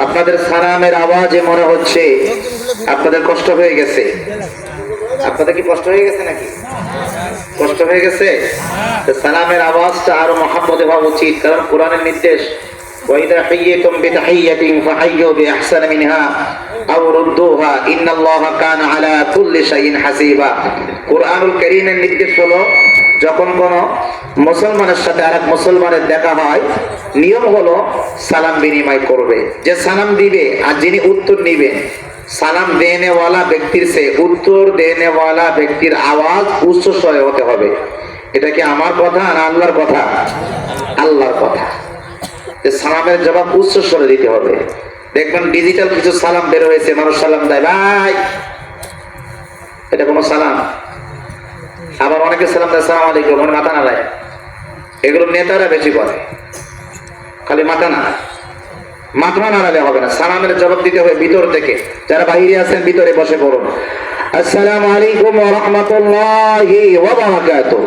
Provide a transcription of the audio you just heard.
আপনাদের সালামের আওয়াজে মনে হচ্ছে আপনাদের কষ্ট হয়ে গেছে। আপনাদের কি কষ্ট হয়ে গেছে নাকি? কষ্ট হয়ে গেছে? সালামের আওয়াজটা আরো মহাব্বতে হওয়া উচিত, কারণ কোরআনের নির্দেশ وَإِذَا حَيَّيْتُمْ بِتَحِيَّةٍ فَحَيُّوا بِأَحْسَنَ مِنْهَا أَوْ رُدُّوهَا إِنَّ اللَّهَ كَانَ عَلَى كُلِّ شَيْءٍ حَسِيبًا। কোরআনুল কারীমের নির্দেশ হলো, যখন কোন মুসলমানের সাথে আরেক মুসলমানের দেখা হয়, নিয়ম হলো সালাম বিনিময় করবে। যে সালাম দিবে আর যিনি উত্তর নিবেন, সালাম দেনে ওয়ালা ব্যক্তির সে উত্তর দেনে ওয়ালা ব্যক্তির আওয়াজ উচ্চস্বরে হতে হবে। এটা কি আমার কথা না আল্লাহর কথা? আল্লাহর কথা। সালামের জবাব উচ্চস্বরে দিতে হবে। দেখবেন ডিজিটাল কিছু সালাম বের হয়েছে, মানুষ সালাম দেয় ভাই, এটা কোনো সালাম? আবার অনেকে সালাম দেয় সালাম আলাইকুম, মানে মাথা নাড়ায়। এগুলো নেতারা বেশি করে, খালি মাথা নাড়ায়। মাথা নাড়ালে হবে না, সালামের জবাব দিতে হবে ভিতর থেকে। যারা বাইরে আছেন ভিতরে বসে পড়ুন। আসসালামু আলাইকুম ওয়া রাহমাতুল্লাহি ওয়া বারাকাতুহু।